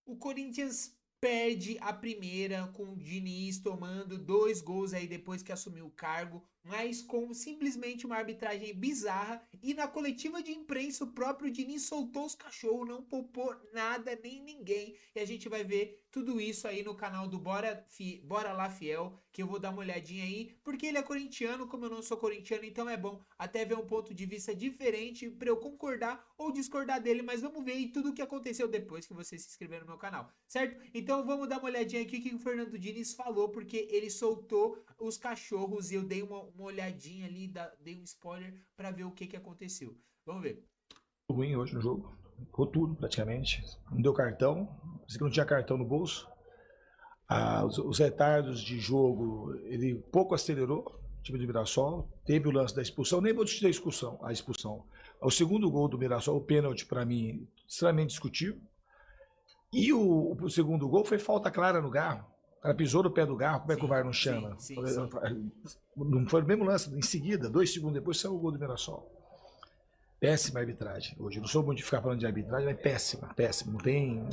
O Corinthians perde a primeira com o Diniz tomando 2 gols aí depois que assumiu o cargo, mas com simplesmente uma arbitragem bizarra. E na coletiva de imprensa o próprio Diniz soltou os cachorros, não poupou nada nem ninguém. E a gente vai ver tudo isso aí no canal do Bora Lá Fiel, que eu vou dar uma olhadinha aí, porque ele é corintiano, como eu não sou corintiano, então é bom até ver um ponto de vista diferente para eu concordar ou discordar dele, mas vamos ver aí tudo o que aconteceu depois que você se inscrever no meu canal, certo? Então vamos dar uma olhadinha aqui o que o Fernando Diniz falou, porque ele soltou os cachorros e eu dei uma olhadinha ali, dei um spoiler para ver o que aconteceu. Vamos ver. Ruim hoje no jogo. Errou tudo praticamente. Não deu cartão. Disse que não tinha cartão no bolso. Os retardos de jogo, ele pouco acelerou. O time do Mirassol. Teve o lance da expulsão. Nem vou discutir a expulsão. O segundo gol do Mirassol, o pênalti, para mim, extremamente discutível. E o segundo gol foi falta clara no Garro. O cara pisou no pé do Garro, como é que o Sim, VAR não sim, chama? sim, sim. Não foi o mesmo lance, em seguida, 2 segundos depois, saiu o gol do Mirassol. Péssima arbitragem hoje. Eu não sou muito de ficar falando de arbitragem, mas péssima, péssima. Não tem.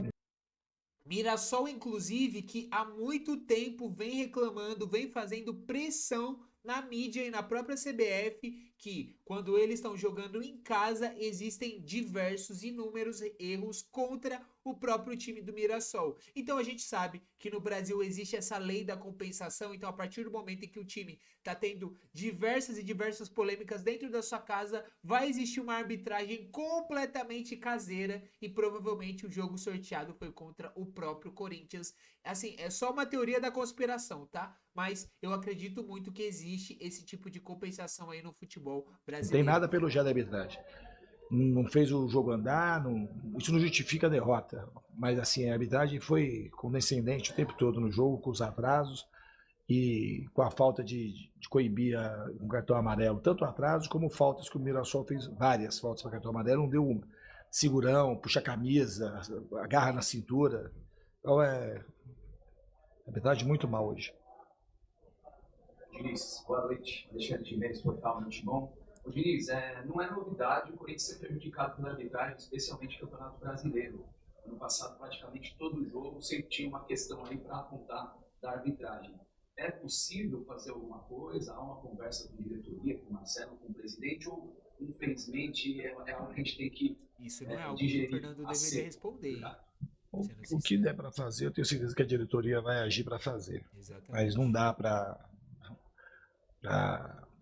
Mirassol, inclusive, que há muito tempo vem reclamando, vem fazendo pressão na mídia e na própria CBF, que quando eles estão jogando em casa, existem diversos inúmeros erros contra o próprio time do Mirassol. Então a gente sabe que no Brasil existe essa lei da compensação, então a partir do momento em que o time está tendo diversas e diversas polêmicas dentro da sua casa, vai existir uma arbitragem completamente caseira e provavelmente o jogo sorteado foi contra o próprio Corinthians. Assim, é só uma teoria da conspiração, tá? Mas eu acredito muito que existe esse tipo de compensação aí no futebol Não tem brasileiro. nada pelo elogiar da arbitragem. Não fez o jogo andar, isso não justifica a derrota. Mas assim, a arbitragem foi condescendente o tempo todo no jogo, com os atrasos e com a falta de coibir um cartão amarelo, tanto atrasos como faltas que o Mirassol fez várias faltas para cartão amarelo, não deu uma. Segurão, puxa a camisa, agarra na cintura. Então é arbitragem muito mal hoje. Diniz, boa noite. Alexandre Jimenez, portal Multimão. O Diniz, não é novidade o Corinthians ser prejudicado pela arbitragem, especialmente no Campeonato Brasileiro. Ano passado, praticamente todo jogo sempre tinha uma questão aí para apontar da arbitragem. É possível fazer alguma coisa? Há uma conversa com a diretoria, com o Marcelo, com o presidente, ou infelizmente é algo que a gente tem que Isso não é algo que o digerir Fernando a deveria seco? responder, hein? Obrigado. Sendo O que sincero. der para fazer, eu tenho certeza que a diretoria vai agir para fazer. Mas não Exatamente. dá para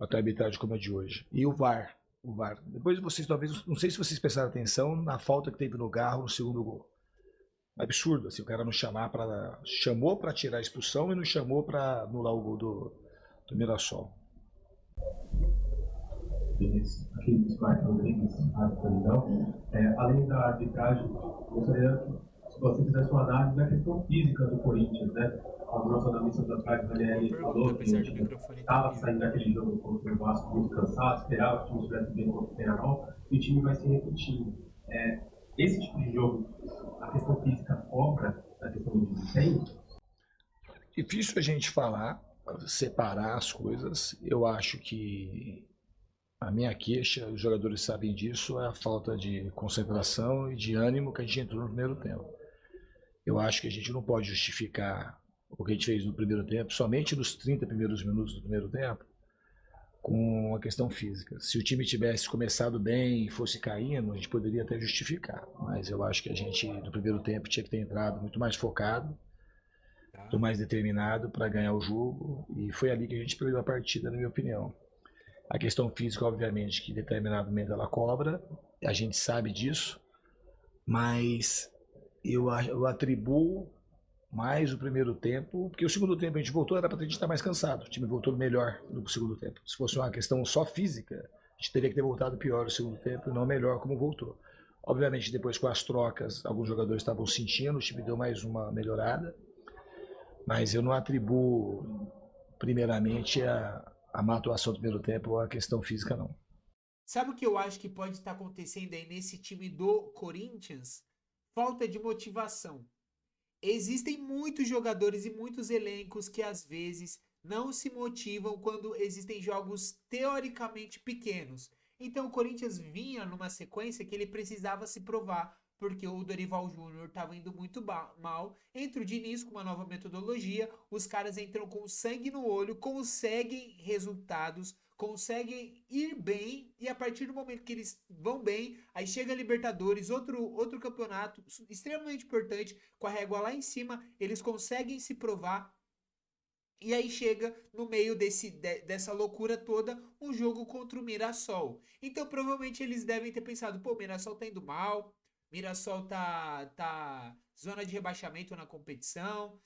ter arbitragem como a de hoje. E o VAR. O VAR. Depois vocês talvez, não sei se vocês prestaram atenção na falta que teve no Garro no segundo gol. Absurdo, assim, o cara não chamou para tirar a expulsão e não chamou para anular o gol do Mirassol. Vinícius, aqui do Smart Rodrigues, Solidão. Além da arbitragem, gostaria que você fizesse uma análise da questão física do Corinthians, né? O nosso analista do Atlético, Daniel, falou que o time estava saindo daquele jogo contra o Vasco muito cansado, esperava que o time estivesse bem contra o Penarol, e o time vai se repetindo. Esse tipo de jogo, a questão física cobra da questão do desempenho? Difícil a gente falar, separar as coisas. Eu acho que a minha queixa, os jogadores sabem disso, é a falta de concentração e de ânimo que a gente entrou no primeiro tempo. Eu acho que a gente não pode justificar o que a gente fez no primeiro tempo, somente nos 30 primeiros minutos do primeiro tempo, com a questão física. Se o time tivesse começado bem e fosse caindo, a gente poderia até justificar. Mas eu acho que a gente, no primeiro tempo, tinha que ter entrado muito mais focado, Tá? muito mais determinado para ganhar o jogo. E foi ali que a gente perdeu a partida, na minha opinião. A questão física, obviamente, que em determinado momento ela cobra, a gente sabe disso, mas eu atribuo mais o primeiro tempo, porque o segundo tempo a gente voltou, era para a gente estar mais cansado, o time voltou melhor no segundo tempo. Se fosse uma questão só física, a gente teria que ter voltado pior no segundo tempo e não melhor como voltou. Obviamente, depois com as trocas, alguns jogadores estavam sentindo, o time deu mais uma melhorada, mas eu não atribuo primeiramente a má atuação do primeiro tempo à questão física, não. Sabe o que eu acho que pode estar acontecendo aí nesse time do Corinthians? Falta de motivação. Existem muitos jogadores e muitos elencos que às vezes não se motivam quando existem jogos teoricamente pequenos. Então o Corinthians vinha numa sequência que ele precisava se provar porque o Dorival Júnior estava indo muito mal. Entra o Diniz com uma nova metodologia, os caras entram com sangue no olho, conseguem resultados, conseguem ir bem, e a partir do momento que eles vão bem, aí chega a Libertadores, outro campeonato extremamente importante, com a régua lá em cima, eles conseguem se provar. E aí chega no meio dessa loucura toda um jogo contra o Mirassol. Então provavelmente eles devem ter pensado, pô, o Mirassol tá indo mal, Mirassol tá zona de rebaixamento na competição,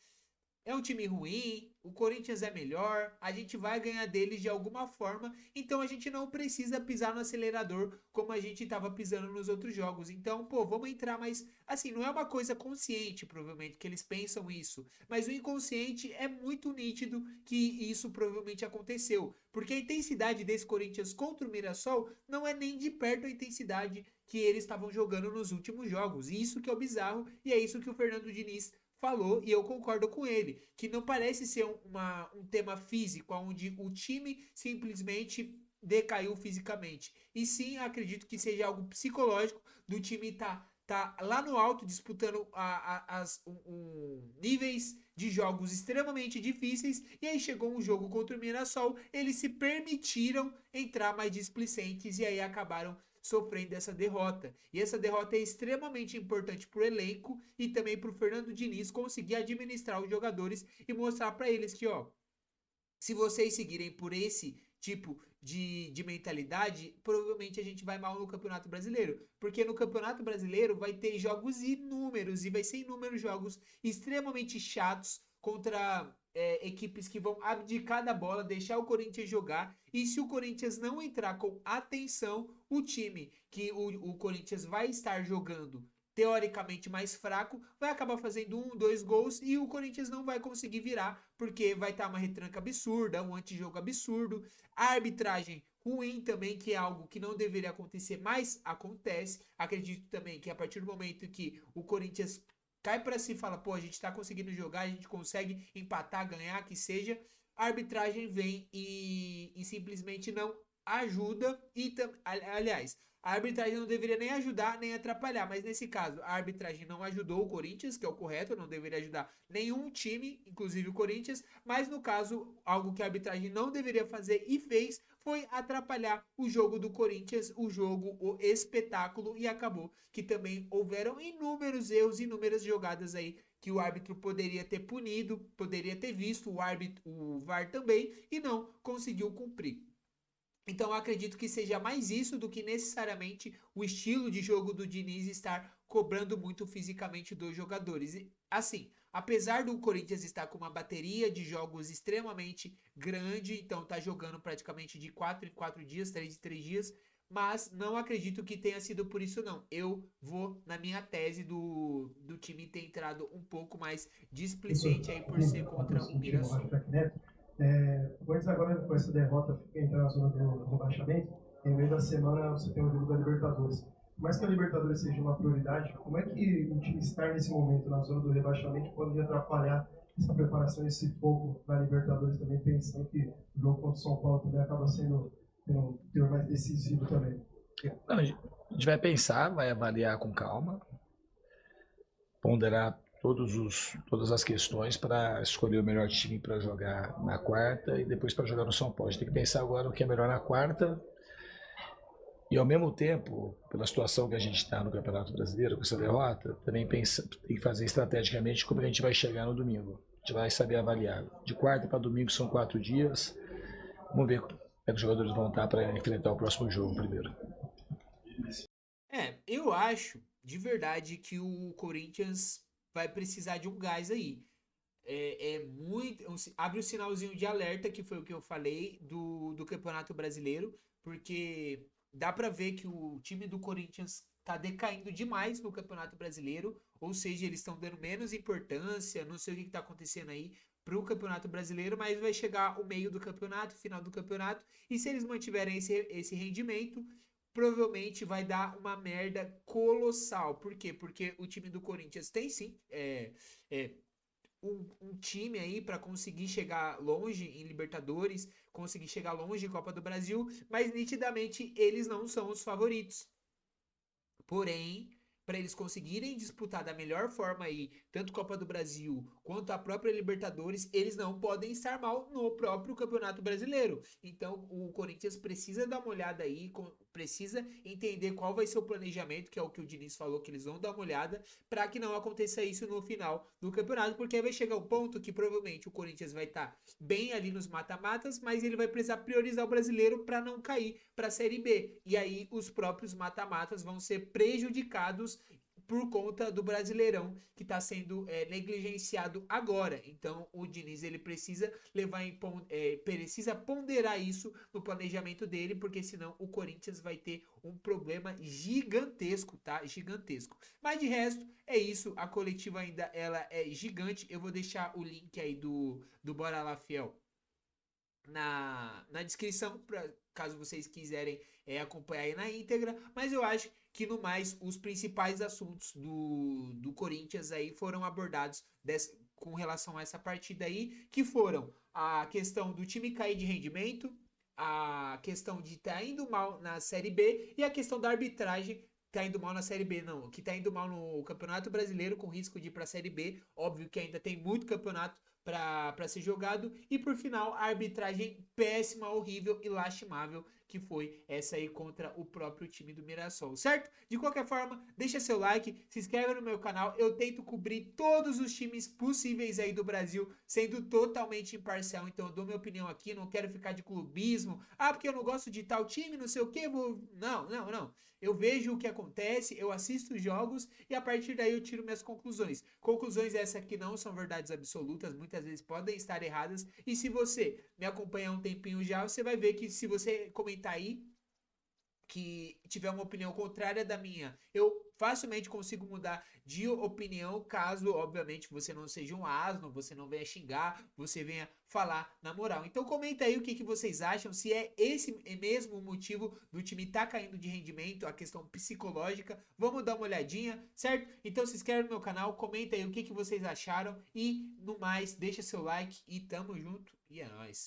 é um time ruim, o Corinthians é melhor, a gente vai ganhar deles de alguma forma, então a gente não precisa pisar no acelerador como a gente estava pisando nos outros jogos. Então, pô, vamos entrar, mas assim, não é uma coisa consciente, provavelmente, que eles pensam isso, mas o inconsciente é muito nítido que isso provavelmente aconteceu, porque a intensidade desse Corinthians contra o Mirassol não é nem de perto a intensidade que eles estavam jogando nos últimos jogos. E isso que é o bizarro, e é isso que o Fernando Diniz falou, e eu concordo com ele, que não parece ser um tema físico, onde o time simplesmente decaiu fisicamente. E sim, acredito que seja algo psicológico do time tá lá no alto disputando níveis de jogos extremamente difíceis, e aí chegou um jogo contra o Mirassol, eles se permitiram entrar mais displicentes e aí acabaram sofrendo essa derrota. E essa derrota é extremamente importante para o elenco e também para o Fernando Diniz conseguir administrar os jogadores e mostrar para eles que, ó, se vocês seguirem por esse tipo de mentalidade, provavelmente a gente vai mal no Campeonato Brasileiro. Porque no Campeonato Brasileiro vai ter jogos inúmeros e vai ser inúmeros jogos extremamente chatos contra equipes que vão abdicar da bola, deixar o Corinthians jogar. E se o Corinthians não entrar com atenção, o time que o Corinthians vai estar jogando teoricamente mais fraco, vai acabar fazendo 2 gols e o Corinthians não vai conseguir virar, porque vai estar uma retranca absurda, um antijogo absurdo, a arbitragem ruim também, que é algo que não deveria acontecer, mas acontece. Acredito também que a partir do momento que o Corinthians cai para si e fala, pô, a gente tá conseguindo jogar, a gente consegue empatar, ganhar, que seja, a arbitragem vem e simplesmente não ajuda. E aliás, a arbitragem não deveria nem ajudar nem atrapalhar, mas nesse caso a arbitragem não ajudou o Corinthians, que é o correto, não deveria ajudar nenhum time, inclusive o Corinthians, mas no caso, algo que a arbitragem não deveria fazer e fez foi atrapalhar o jogo do Corinthians, o jogo, o espetáculo, e acabou que também houveram inúmeros erros, inúmeras jogadas aí que o árbitro poderia ter punido, poderia ter visto, o VAR também, e não conseguiu cumprir. Então eu acredito que seja mais isso do que necessariamente o estilo de jogo do Diniz estar cobrando muito fisicamente dos jogadores. E, assim, apesar do Corinthians estar com uma bateria de jogos extremamente grande, então tá jogando praticamente de 4 em 4 dias, 3 em 3 dias, mas não acredito que tenha sido por isso não. Eu vou na minha tese do time ter entrado um pouco mais displicente aí por ser contra o Mirassol. Pois agora, com essa derrota, entrar na zona do rebaixamento, em meio da semana você tem o jogo da Libertadores. Por mais que a Libertadores seja uma prioridade, como é que o time estar nesse momento na zona do rebaixamento pode atrapalhar essa preparação, esse foco na Libertadores também, pensando que o jogo contra o São Paulo também acaba sendo um teor mais decisivo também? Não, a gente vai pensar, vai avaliar com calma, ponderar todas as questões para escolher o melhor time para jogar na quarta e depois para jogar no São Paulo. A gente tem que pensar agora o que é melhor na quarta e, ao mesmo tempo, pela situação que a gente está no Campeonato Brasileiro, com essa derrota, também tem que fazer estrategicamente como a gente vai chegar no domingo. A gente vai saber avaliar. De quarta para domingo são 4 dias. Vamos ver como é que os jogadores vão estar para enfrentar o próximo jogo primeiro. Eu acho de verdade que o Corinthians vai precisar de um gás aí. É muito. Abre o sinalzinho de alerta, que foi o que eu falei, do Campeonato Brasileiro, porque dá pra ver que o time do Corinthians tá decaindo demais no Campeonato Brasileiro, ou seja, eles estão dando menos importância, não sei o que tá acontecendo aí pro Campeonato Brasileiro, mas vai chegar o meio do campeonato, final do campeonato, e se eles mantiverem esse rendimento, provavelmente vai dar uma merda colossal. Por quê? Porque o time do Corinthians tem sim é, um time aí para conseguir chegar longe em Libertadores, conseguir chegar longe em Copa do Brasil, mas nitidamente eles não são os favoritos. Porém, para eles conseguirem disputar da melhor forma aí, tanto Copa do Brasil quanto a própria Libertadores, eles não podem estar mal no próprio Campeonato Brasileiro. Então, o Corinthians precisa dar uma olhada aí, precisa entender qual vai ser o planejamento, que é o que o Diniz falou, que eles vão dar uma olhada, para que não aconteça isso no final do campeonato, porque aí vai chegar um ponto que provavelmente o Corinthians vai estar bem ali nos mata-matas, mas ele vai precisar priorizar o brasileiro para não cair para a Série B. E aí os próprios mata-matas vão ser prejudicados por conta do Brasileirão que está sendo negligenciado agora. Então o Diniz ele precisa precisa ponderar isso no planejamento dele, porque senão o Corinthians vai ter um problema gigantesco, tá? Gigantesco. Mas de resto é isso. A coletiva ainda ela é gigante. Eu vou deixar o link aí do Bora Lá Fiel na descrição, caso vocês quiserem acompanhar aí na íntegra, mas eu acho que no mais os principais assuntos do Corinthians aí foram abordados com relação a essa partida aí, que foram a questão do time cair de rendimento, a questão de estar indo mal na Série B e a questão da arbitragem tá indo mal na Série B, não, que tá indo mal no Campeonato Brasileiro com risco de ir pra Série B, óbvio que ainda tem muito campeonato para ser jogado, e por final a arbitragem péssima, horrível e lastimável que foi essa aí contra o próprio time do Mirassol, certo? De qualquer forma, deixa seu like, se inscreve no meu canal, eu tento cobrir todos os times possíveis aí do Brasil, sendo totalmente imparcial, então eu dou minha opinião aqui, não quero ficar de clubismo, porque eu não gosto de tal time, não sei o que, não, eu vejo o que acontece, eu assisto os jogos e a partir daí eu tiro minhas conclusões. Conclusões essas que não são verdades absolutas, muitas vezes podem estar erradas. E se você me acompanhar um tempinho já, você vai ver que se você comentar aí que tiver uma opinião contrária da minha, eu facilmente consigo mudar de opinião, caso, obviamente, você não seja um asno, você não venha xingar, você venha falar na moral. Então comenta aí o que vocês acham, se é esse mesmo o motivo do time tá caindo de rendimento, a questão psicológica, vamos dar uma olhadinha, certo? Então se inscreve no meu canal, comenta aí o que vocês acharam e, no mais, deixa seu like e tamo junto e é nóis.